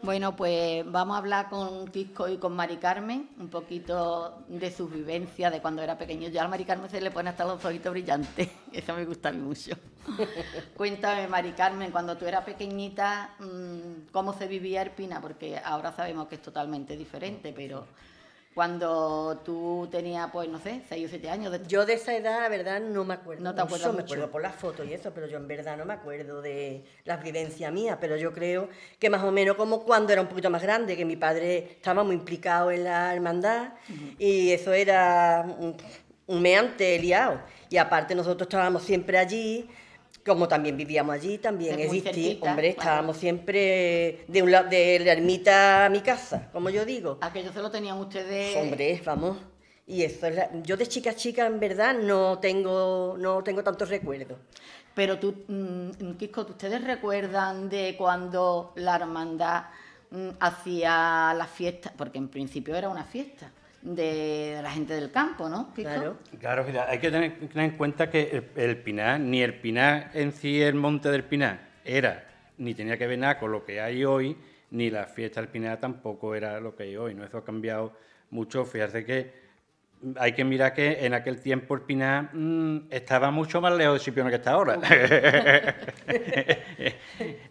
Bueno, pues vamos a hablar con Quisco y con Mari Carmen un poquito de sus vivencias de cuando era pequeño. Ya a Mari Carmen se le pone hasta los ojitos brillantes, eso me gusta a mí mucho. Cuéntame, Mari Carmen, cuando tú eras pequeñita, ¿cómo se vivía Erpina? Porque ahora sabemos que es totalmente diferente, pero cuando tú tenías, pues no sé, 6 o 7 años... Yo de esa edad, la verdad, no me acuerdo. No te acuerdas Me mucho. acuerdo por las fotos y eso, pero yo en verdad no me acuerdo de las vivencias mías, pero yo creo que más o menos como cuando era un poquito más grande, que mi padre estaba muy implicado en la hermandad y eso era un meante liado. Y aparte nosotros estábamos siempre allí, como también vivíamos allí, también Es muy existía, cerquita, hombre, claro. estábamos siempre de un lado de la ermita a mi casa, como yo digo. Aquello se lo tenían ustedes... Hombre, vamos. Y eso es yo de chica en verdad no tengo tantos recuerdos. Pero tú, Quisco, ¿ustedes recuerdan de cuando la hermandad hacía la fiesta? Porque en principio era una fiesta de la gente del campo, ¿no, Quisco? Claro. Claro, mira, hay que tener en cuenta que el Pinar, ni el Pinar en sí, el monte del Pinar, era, ni tenía que ver nada con lo que hay hoy, ni la fiesta del Pinar tampoco era lo que hay hoy, ¿no? Eso ha cambiado mucho. Fíjate que hay que mirar que en aquel tiempo el Pinar estaba mucho más lejos de Chipiona que está ahora.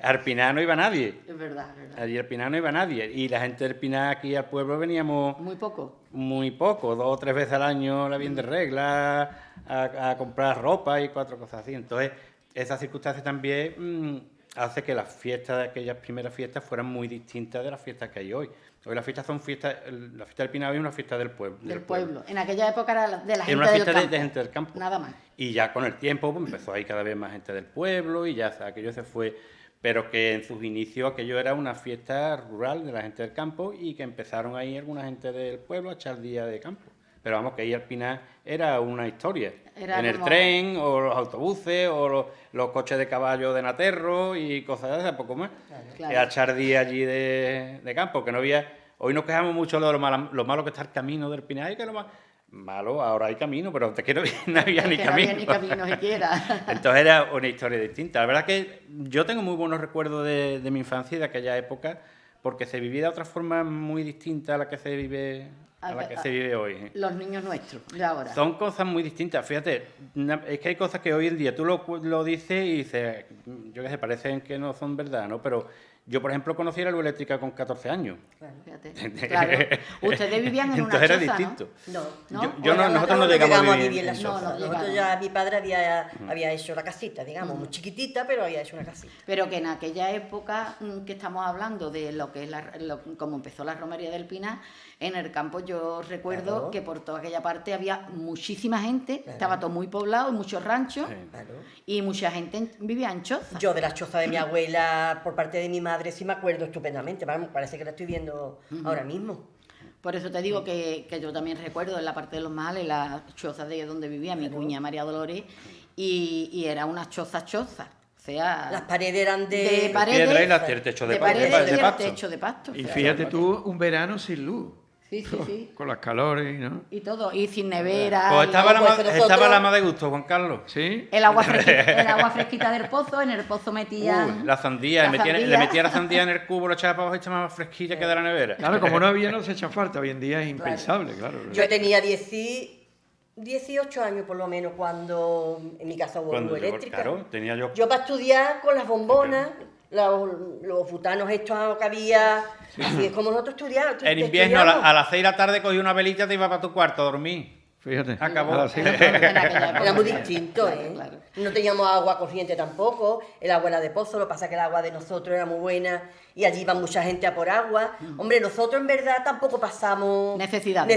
Al Pinar no iba nadie. Es verdad, es verdad. Allí al Pinar no iba nadie. Y la gente del Pinar aquí al pueblo veníamos Muy poco. muy poco, 2 o 3 veces al año la bien de regla, a comprar ropa y 4 cosas así. Entonces, esa circunstancia también hace que las fiestas de aquellas primeras fiestas fueran muy distintas de las fiestas que hay hoy. Hoy las fiestas son fiestas, la fiesta del Pinar es una fiesta del pueblo. Del pueblo. En aquella época era de la Era gente una del fiesta campo. de gente del campo. Nada más. Y ya con el tiempo pues, empezó a ir cada vez más gente del pueblo y ya aquello se fue. Pero que en sus inicios aquello era una fiesta rural de la gente del campo y que empezaron ahí alguna gente del pueblo a echar día de campo. Pero vamos, que ahí al Pinar era una historia. Era en el como... tren, o los autobuses, o los coches de caballo de Naterro y cosas de esas, poco más. Claro. A echar día allí de campo, que no había... Hoy nos quejamos mucho de lo malo que está el camino del Pinar, y que lo malo, ahora hay camino, pero antes que no había ni que camino. No había ni camino siquiera. Entonces era una historia distinta. La verdad que yo tengo muy buenos recuerdos de mi infancia y de aquella época, porque se vivía de otra forma muy distinta a la que se vive, se vive hoy. Los niños nuestros, de ahora. Son cosas muy distintas. Fíjate, es que hay cosas que hoy en día tú lo dices y dices, yo qué sé, parecen que no son verdad, ¿no? Pero yo, por ejemplo, conocí la luz eléctrica con 14 años. Claro, fíjate. Claro. Ustedes vivían en una Entonces choza, era distinto. ¿no? nosotros no llegamos a vivir en la No, choza. no Nosotros llegamos. ya, mi padre había hecho la casita, digamos, muy chiquitita, pero había hecho una casita. Pero que en aquella época que estamos hablando de lo que es como empezó la romería del Pinar, en el campo yo recuerdo Claro. que por toda aquella parte había muchísima gente, Claro. estaba todo muy poblado, muchos ranchos, Sí. Claro. y mucha gente vivía en chozas. Yo de la choza de mi abuela, por parte de mi madre, sí me acuerdo estupendamente. Vamos, parece que la estoy viendo ahora mismo. Por eso te digo que yo también recuerdo en la parte de los Males, las chozas de donde vivía mi cuña María Dolores, y era una choza. O sea, Las paredes eran de de paredes, piedra y el techo de paredes de y el pasto. techo de pasto. Y o sea, fíjate tú, un verano sin luz. Sí, sí, sí. Con las calores, ¿no? Y todo, y sin nevera. Pues y- estaba, pues nosotros- estaba la más de gusto, Juan Carlos. ¿Sí? el agua fresquita del pozo, en el pozo metían... Uy, la sandía, la le sandía. metía la sandía en el cubo, lo echaba para abajo y estaba más fresquilla que de la nevera. Claro, como no había, no se echan falta. Hoy en día es impensable, claro. Yo tenía 18 años por lo menos cuando en mi casa hubo Cuando luz llegó, eléctrica. claro, tenía yo... Yo para estudiar con las bombonas, los butanos estos que había, así es como nosotros estudiábamos. En invierno, a las 6 de la tarde, cogí una velita y te iba para tu cuarto a dormir. Fíjate. Acabó. A las 6 de la tarde. En aquella época. Era muy distinto, ¿eh? Claro. No teníamos agua corriente tampoco, el agua era de pozo, lo que pasa es que el agua de nosotros era muy buena y allí iba mucha gente a por agua. Hombre, nosotros en verdad tampoco pasamos Necesidades.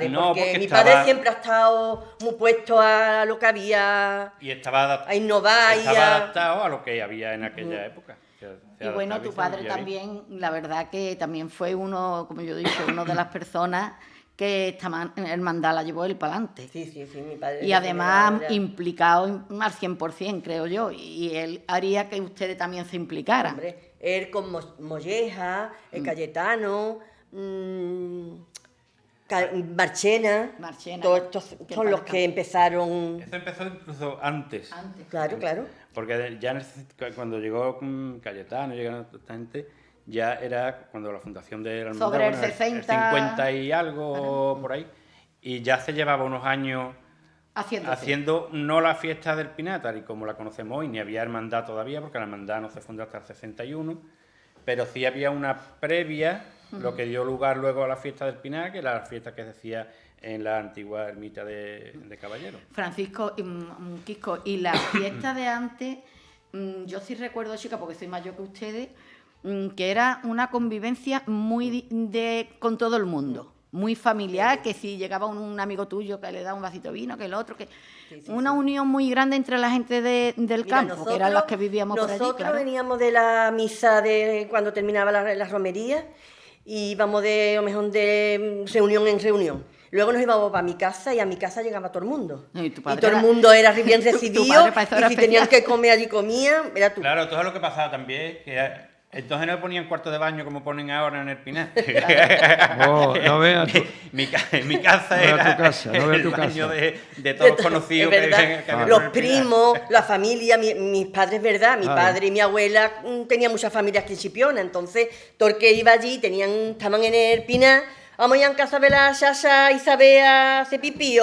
No, porque porque mi estaba- padre siempre ha estado muy puesto a lo que había, Y estaba, a innovar y estaba a... adaptado a lo que había en aquella época. Y bueno, tu padre también, la verdad que también fue uno, como yo he dicho, uno de las personas que esta hermandad la llevó él para adelante. Sí, mi padre... Y además era- implicado al 100%, creo yo. Y él haría que ustedes también se implicaran. Hombre, él con Molleja, el Cayetano, Marchena, Marchena, todos estos que son los parezca. que empezaron... Eso empezó incluso antes. Antes. Claro. Porque ya cuando llegó Cayetano, llegaron toda esta gente, ya era cuando la fundación de la hermandad, Sobre el bueno, 60. 50 y algo por ahí, y ya se llevaba unos años Haciéndose. haciendo no la fiesta del Pinar, tal y como la conocemos hoy, ni había hermandad todavía, porque la hermandad no se fundó hasta el 61, pero sí había una previa, lo que dio lugar luego a la fiesta del Pinar, que era la fiesta que se hacía en la antigua ermita de Caballeros. Francisco, Quisco, y la fiesta de antes, yo sí recuerdo, chica, porque soy mayor que ustedes, que era una convivencia muy con todo el mundo, muy familiar, que si llegaba un amigo tuyo que le da un vasito de vino, que el otro, que una unión muy grande entre la gente del Mira, campo, que eran los que vivíamos por allí. Nosotros Claro. veníamos de la misa de cuando terminaba la romería y íbamos de, a lo mejor de reunión en reunión. Luego nos íbamos para mi casa y a mi casa llegaba todo el mundo. Y tu padre todo el era- mundo era bien tu recibido padre para eso y era si tenían especial. que comer allí comían. Mira tú. Claro, todo lo que pasaba también, que entonces no ponían cuarto de baño como ponen ahora en el Pinar. Oh, no veas tú. mi casa No vea era tu casa, no vea el tu baño casa. de todos los conocidos Es verdad. que había Los por el Pinar. primos, la familia, mis padres, ¿verdad? Mi Claro. padre y mi abuela tenían muchas familias aquí en Chipiona, entonces todo el que iba allí estaban en el Pinar, vamos a ir a casa de la Sasha Isabel a hacer pipí,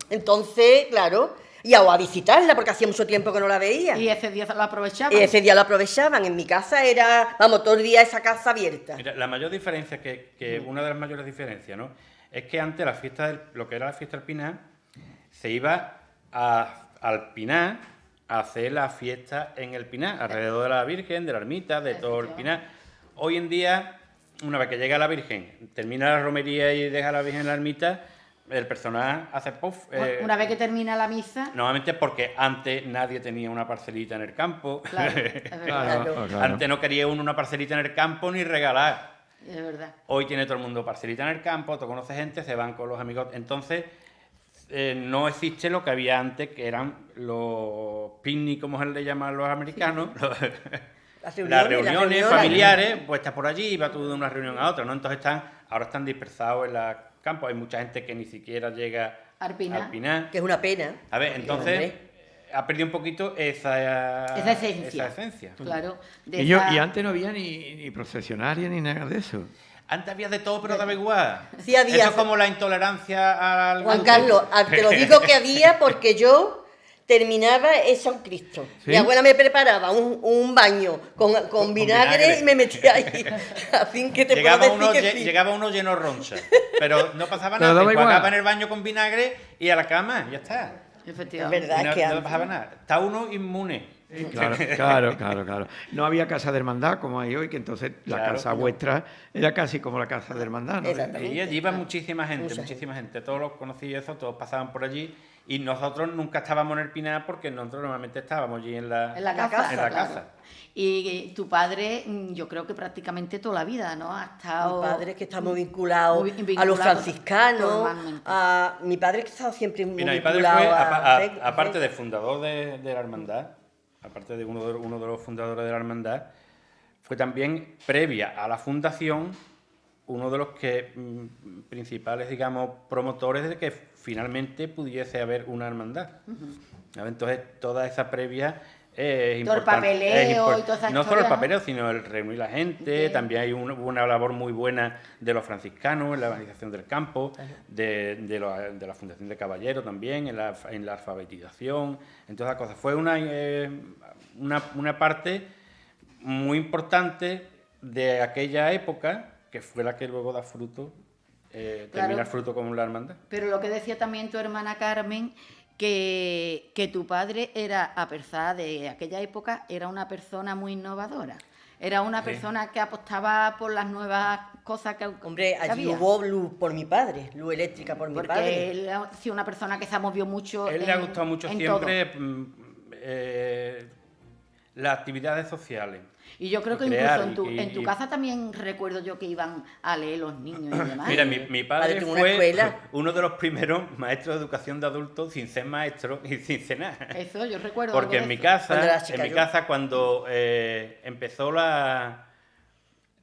entonces, claro, y a visitarla porque hacía mucho tiempo que no la veía. Y ese día se lo aprovechaban. Y ese día lo aprovechaban, en mi casa era, vamos, todo el día esa casa abierta. Mira, la mayor diferencia, una de las mayores diferencias, ¿no? Es que antes la fiesta lo que era la fiesta del Pinar, se iba al Pinar a hacer la fiesta en el Pinar, alrededor de la Virgen, de la ermita, de todo el Pinar. Hoy en día, una vez que llega la Virgen, termina la romería y deja a la Virgen en la ermita, el personal hace puff. Una vez que termina la misa, Normalmente porque antes nadie tenía una parcelita en el campo. claro, es verdad. Claro, claro. Antes no quería uno una parcelita en el campo ni regalar. Es verdad. Hoy tiene todo el mundo parcelita en el campo, tú conoces gente, se van con los amigos. Entonces, no existe lo que había antes, que eran los picnic, como se le llaman los americanos, las reuniones familiares, pues estás por allí y vas tú de una reunión a otra, ¿no? Entonces ahora están dispersados en los campos, hay mucha gente que ni siquiera llega Al Pinar. Pinar. Que es una pena. A ver, entonces Hombre. ha perdido un poquito esa esencia. Claro. de Y esa- antes no había ni procesionaria ni nada de eso. Antes había de todo, pero daba igual. Sí había. Eso es como la intolerancia al Juan gluten. Carlos, te lo digo que había porque yo terminaba hecho un Cristo. ¿Sí? Mi abuela me preparaba un baño con vinagre vinagre. y me metía ahí. Así que te puedo decir que sí. Llegaba uno lleno de roncha, pero no pasaba Pero nada. daba Te igual. enjuagaba en el baño con vinagre y a la cama, ya está. Efectivamente. Es verdad. Y no, que no antes- pasaba nada. Está uno inmune. Claro. No había casa de hermandad como hay hoy, que entonces la Claro. casa vuestra era casi como la casa de hermandad, ¿no? Exactamente. Y allí iba muchísima gente, Mucha muchísima gente. Todos los conocidos, todos pasaban por allí. Y nosotros nunca estábamos en el Pinar porque nosotros normalmente estábamos allí en la casa. En la claro. casa. Y tu padre, yo creo que prácticamente toda la vida, ¿no? Ha estado... Mi padre es que está muy vinculado Muy a los vinculado franciscanos. normalmente. Mi padre que ha estado siempre muy Mira, mi padre vinculado fue, a aparte de fundador de la hermandad, aparte de uno de los fundadores de la hermandad, fue también, previa a la fundación, uno de los principales, digamos, promotores de que finalmente pudiese haber una hermandad. ¿Vale? Entonces, toda esa previa es Todo el importante. papeleo y toda esa No solo historia, el ¿no? papeleo, sino el reunir la gente. Bien. También hay una labor muy buena de los franciscanos en la organización del campo, de la Fundación de Caballeros también, en la alfabetización, en todas las cosas. Fue una parte muy importante de aquella época, que fue la que luego da fruto, termina el fruto con la hermandad. Pero lo que decía también tu hermana Carmen, que tu padre era, a pesar de aquella época, era una persona muy innovadora. Era una persona que apostaba por las nuevas cosas que Hombre, que allí había. hubo luz por mi padre, luz eléctrica por mi Porque padre. él ha sido una persona que se ha movido mucho. Él le ha gustado mucho en siempre las actividades sociales. Y yo creo que crear incluso y en tu casa también recuerdo yo que iban a leer los niños y demás. Mira, mi padre Padre tuvo una fue escuela. uno de los primeros maestros de educación de adultos sin ser maestro y sin cenar. Eso, yo recuerdo. Porque algo en de mi eso. Cuando era casa, chica yo. cuando empezó la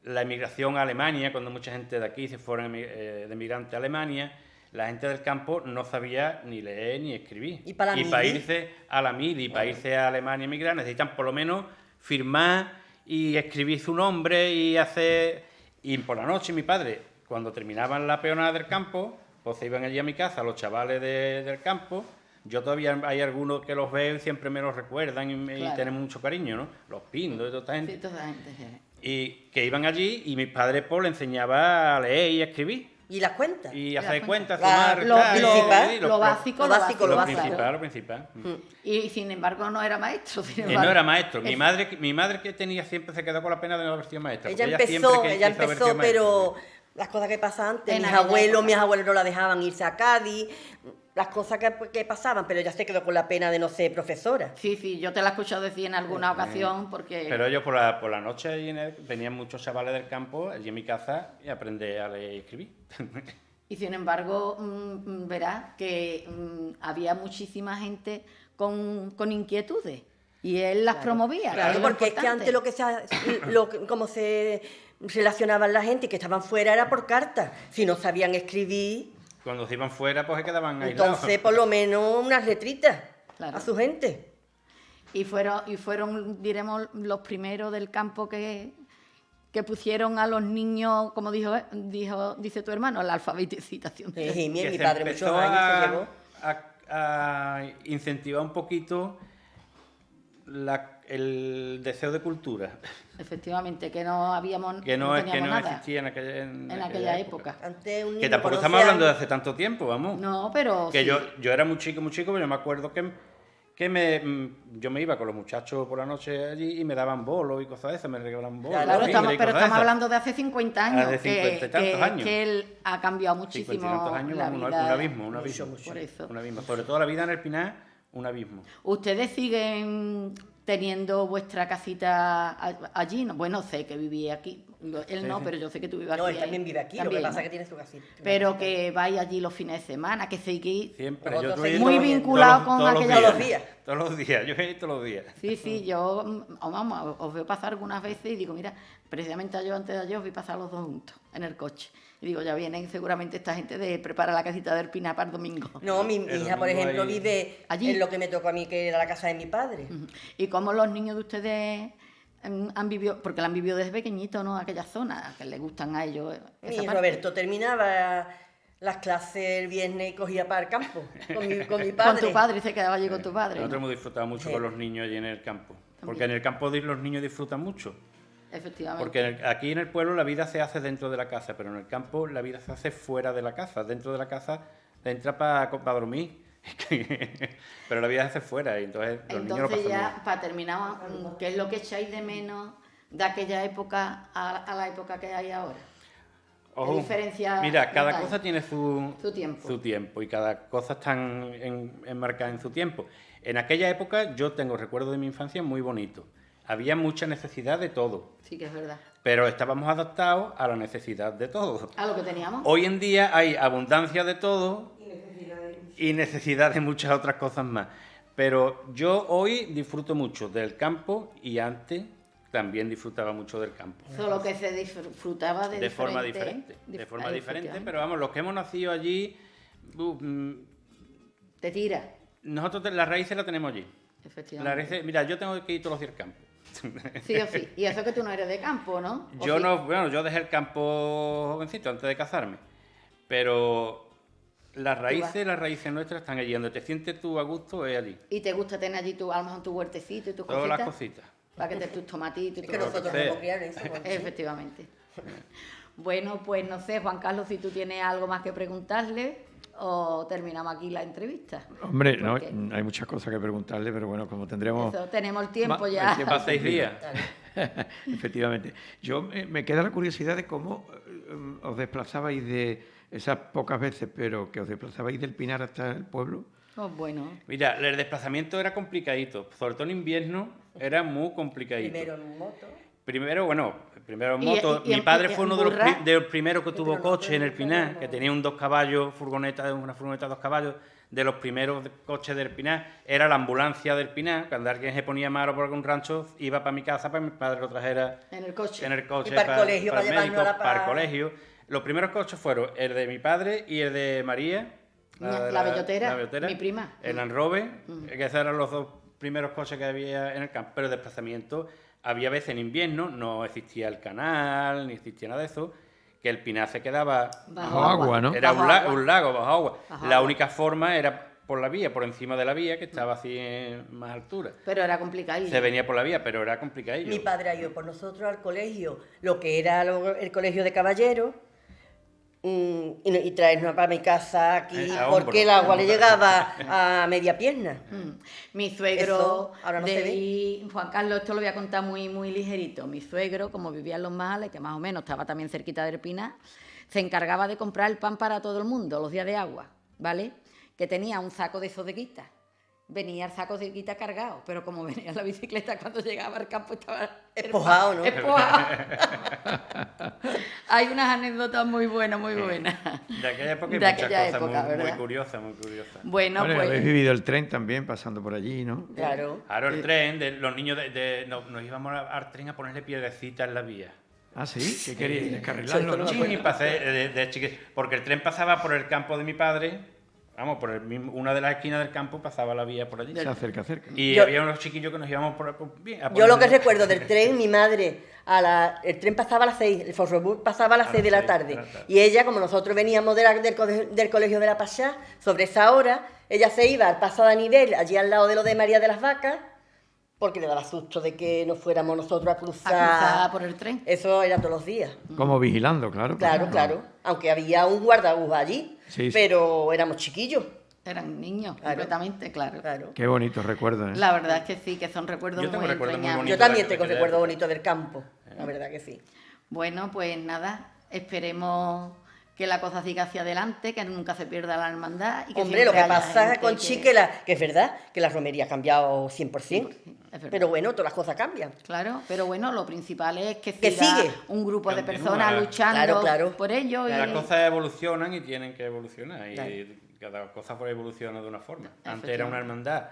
emigración a Alemania, cuando mucha gente de aquí se fueron de emigrante a Alemania, la gente del campo no sabía ni leer ni escribir. Y para la para mili. irse a la mili, para irse a Alemania a emigrar, necesitan por lo menos firmar y escribir su nombre y hacer... Y por la noche mi padre, cuando terminaban la peonada del campo, pues se iban allí a mi casa los chavales del campo. Yo todavía hay algunos que los veo y siempre me los recuerdan y Claro. tienen mucho cariño, ¿no? Los Pindos y toda esta gente. Sí, toda la gente, sí. Y que iban allí y mi padre pues le enseñaba a leer y a escribir. ¿Y las cuentas? Y las hacer cuentas. cuentas, sumar, Lo restar, principal, y lo básico, lo básico, lo básico. principal, claro. lo principal. Y sin embargo no era maestro. Sin Él embargo. no era maestro. Mi Es- madre que tenía siempre se quedó con la pena de no haber sido maestra. Ella porque siempre empezó, quiso haber sido maestra. pero las cosas que pasan antes, En mis aquella época. abuelos no la dejaban irse a Cádiz, las cosas que pasaban, pero ella se quedó con la pena de no ser profesora. Sí, yo te la he escuchado decir en alguna ocasión porque... Pero ellos por la noche allí venían muchos chavales del campo allí en mi casa y aprendí a leer y escribir. Y sin embargo, verás que había muchísima gente con inquietudes y él las promovía. que Claro, es lo porque es que importante. antes como se relacionaban la gente y que estaban fuera era por carta. Si no sabían escribir, Cuando se iban fuera, pues se quedaban aislados. entonces por lo menos unas letritas Claro. a su gente. Y fueron, diremos, los primeros del campo que pusieron a los niños, como dice tu hermano, la alfabetización. Sí, mi Que se padre empezó muchos años se llevó. a incentivar un poquito el deseo de cultura, Efectivamente, que no habíamos que no teníamos nada existía en aquella época. Antes un Que niño tampoco con estamos 11 hablando de años- hace tanto tiempo, vamos. No, pero Que sí. yo era muy chico, pero yo me acuerdo que yo me iba con los muchachos por la noche allí y me daban bolos y cosas de esas, me regalaban bolos. Claro, Claro, libros estamos, y pero cosas estamos de esas. hablando de hace 50 años, Hace 50 y tantos años. que él ha cambiado 50 y muchísimo tantos años, la un vida. abismo, un abismo. mucho. Por eso. Un abismo. Sobre todo la vida en el Pinar, un abismo. ¿Ustedes siguen teniendo vuestra casita allí? No, bueno, sé que vivía aquí. Él Sí, no, sí. pero yo sé que tú vivías No, aquí. él también vive aquí, lo También, que pasa ¿no? es que tiene su casita. Pero que vais allí los fines de semana, que seguís... Siempre. Nosotros Yo estoy Muy todos- vinculado todos- con todos los aquella- días. Todos los días. Todos los días, yo voy todos los días. Sí, yo vamos, os veo pasar algunas veces y digo, mira, precisamente yo antes de ayer os vi pasar los dos juntos en el coche. Y digo, ya vienen seguramente esta gente de preparar la casita del Pinar para el domingo. No, mi El hija, por domingo ejemplo, ahí- vive Allí. en lo que me tocó a mí, que era la casa de mi padre. Ujú. ¿Y cómo los niños de ustedes han vivido? Porque la han vivido desde pequeñito, ¿no? Aquella zona, que les gustan a ellos. esa Y parte. Roberto terminaba las clases el viernes y cogía para el campo con mi padre. Con tu padre, se quedaba allí con tu padre. Nosotros ¿no? hemos disfrutado mucho Sí. con los niños allí en el campo. Porque en el campo los niños disfrutan mucho. Efectivamente. Porque aquí en el pueblo la vida se hace dentro de la casa, pero en el campo la vida se hace fuera de la casa. Dentro de la casa entra para dormir. Pero la vida se hace fuera y entonces los niños lo Entonces pasan ya, bien. para terminar, ¿qué es lo que echáis de menos de aquella época a la época que hay ahora? Ojo, diferencia mira, cada notáis? cosa tiene Su tiempo. su tiempo y cada cosa está enmarcada en su tiempo. En aquella época yo tengo recuerdos de mi infancia muy bonitos. Había mucha necesidad de todo, Sí que es verdad. pero estábamos adaptados a la necesidad de todo. A lo que teníamos. Hoy en día hay abundancia de todo y necesidad de muchas otras cosas más. Pero yo hoy disfruto mucho del campo y antes también disfrutaba mucho del campo. Solo que se disfrutaba de Forma diferente. diferente. De forma diferente, efectivamente. pero vamos, los que hemos nacido allí, Te tira, nosotros las raíces las tenemos allí. Las efectivamente. raíces, mira, yo tengo que ir todos los días al campo. Sí o sí. Y eso que tú no eres de campo, ¿no? ¿O Yo sí? no, bueno, yo dejé el campo jovencito antes de casarme, pero las raíces nuestras están allí. Donde te sientes tú a gusto es allí. Y te gusta tener allí a lo mejor tu huertecito y tus Todas cositas. las cositas. Para que te tus tomatitos y Es tus que nosotros cositas. Sí. hemos criado en eso. ¿no? Efectivamente. Bueno, pues no sé, Juan Carlos, si tú tienes algo más que preguntarle o terminamos aquí la entrevista. Hombre, no, Porque hay muchas cosas que preguntarle, pero bueno, como tendremos... eso, tenemos el tiempo Ma- ya. el tiempo Para 6 días. Efectivamente. Yo me queda la curiosidad de cómo os desplazabais de esas pocas veces, pero que os desplazabais del Pinar hasta el pueblo. Oh, bueno, Mira, el desplazamiento era complicadito, sobre todo en invierno era muy complicadito. Primero en moto. Primero en Y- moto. y Mi en- padre y fue en uno de burra. de los primeros que tuvo pero no, coche en el pero Pinar, no. que tenía un 2 caballos, una furgoneta 2 caballos, de los primeros coches del Pinar. Era la ambulancia del Pinar, cuando alguien se ponía malo por algún rancho, iba para mi casa para que mi padre lo trajera en el coche. en el coche Y para el colegio, para para el médico, llevarnos a la para el pa- colegio. Los primeros coches fueron el de mi padre y el de María. La bellotera, la bellotera, mi prima. El Land Rover, que esos eran los dos primeros coches que había en el campo. Pero el desplazamiento había veces en invierno, no existía el canal, ni existía nada de eso, que el pinar se quedaba Bajo agua, ¿no? Era Bajo agua. un lago bajo agua. Bajo La agua. única forma era por la vía, por encima de la vía, que estaba así en más altura. Pero era complicado. Se venía por la vía, pero era complicadillo. Mi padre ha ido por nosotros al colegio, lo que era el colegio de caballeros, y traernos para mi casa aquí, A porque el hombro. agua le llegaba a media pierna. Mi suegro, Eso ahora no se ve. Juan Carlos, esto lo voy a contar muy, muy ligerito. Mi suegro, como vivía en Los Majales, que más o menos estaba también cerquita del Pinar, se encargaba de comprar el pan para todo el mundo los días de agua, ¿vale? Que tenía un saco de esos de guita. Venía el saco de guita cargado, pero como venía la bicicleta cuando llegaba al campo estaba Espojado, ¿no? Espojado. Hay unas anécdotas muy buenas, muy buenas. De aquella época hay De muchas aquella cosas época, muy ¿verdad? curiosas, muy curiosas. Bueno, Bueno, habéis pues vivido el tren también pasando por allí, ¿no? Claro. Claro, el tren, los niños nos íbamos al tren a ponerle piedrecitas en la vía. Ah, sí, ¿qué queríais? Descarrilarlo, ¿no? Eso Sí, de chiquito, porque el tren pasaba por el campo de mi padre, vamos, por una de las esquinas del campo pasaba la vía por allí. Se acerca. Y Yo- había unos chiquillos que nos íbamos bien. a Yo lo que ponerle- recuerdo del tren, mi madre, el tren pasaba a las 6, el Forrobús pasaba a las A 6 de las la 6 tarde. de la tarde. Y ella, como nosotros veníamos del colegio de la Pachá, sobre esa hora, ella se iba al paso de nivel, allí al lado de lo de María de las Vacas, porque le daba susto de que no fuéramos nosotros a cruzar. a cruzar por el tren. Eso era todos los días. Como vigilando, claro. Claro, claro. Aunque había un guardabús allí, Sí, sí. pero éramos chiquillos. Eran niños, Claro. completamente, claro. Claro. Qué bonitos recuerdos, ¿eh? La verdad es que sí, que son recuerdos Yo tengo muy recuerdos muy entrañables. Yo bonito también de tengo aquella recuerdos época. bonitos del campo, la verdad que sí. Bueno, pues nada, esperemos que la cosa siga hacia adelante, que nunca se pierda la hermandad. Y que Hombre, lo siempre que haya pasa gente con Chi, que es verdad, que la romería ha cambiado 100%, es verdad. pero bueno, todas las cosas cambian. Claro, pero bueno, lo principal es que Que siga sigue. un grupo de Continúa. personas luchando Claro. por ello. Las Y... cosas evolucionan y tienen que evolucionar. Y Claro. cada cosa fue evolucionando de una forma. Antes era una hermandad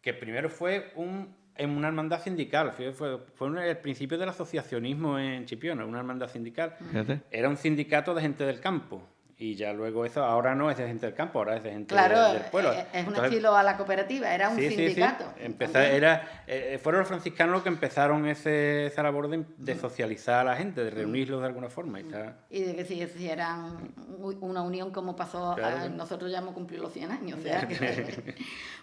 que primero fue una hermandad sindical. Fue el principio del asociacionismo en Chipiona, una hermandad sindical. Fíjate. Era un sindicato de gente del campo. Y ya luego eso, ahora no es de gente del campo, ahora es de gente Claro, del pueblo. es un Entonces, estilo a la cooperativa, era un sí, sí, sí. sindicato. Fueron los franciscanos los que empezaron esa labor de socializar a la gente, de reunirlos de alguna forma. Y de que se hicieran una unión como pasó, Claro. nosotros ya hemos cumplido los 100 años. O sea que...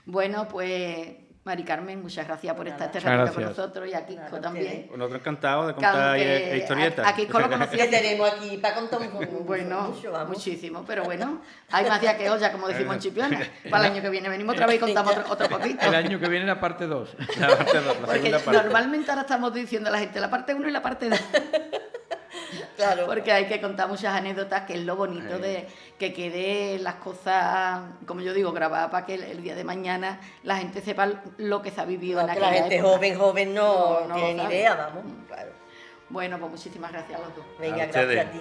Bueno, pues Mari Carmen, muchas gracias por estar este Muchas ratito con gracias. nosotros y a Kiko Nada, también. Nosotros encantados de Que contar aunque historietas. a Kiko lo ¿Qué conocía tenemos aquí para contar bueno, mucho, vamos? muchísimo, pero bueno, hay más días que olla, como decimos en Chipiona. Para el año que viene venimos otra vez y contamos otro poquito. El año que viene la parte 2. La parte dos, la Porque segunda parte. normalmente ahora estamos diciendo a la gente la parte 1 y la parte 2. Claro. Porque hay que contar muchas anécdotas, que es lo bonito de que quede las cosas, como yo digo, grabadas para que el día de mañana la gente sepa lo que se ha vivido en Que la aquella gente época. joven No no lo tiene ni sabe. idea, vamos. Claro. Bueno, pues muchísimas gracias a los dos. Venga, ustedes. gracias a ti.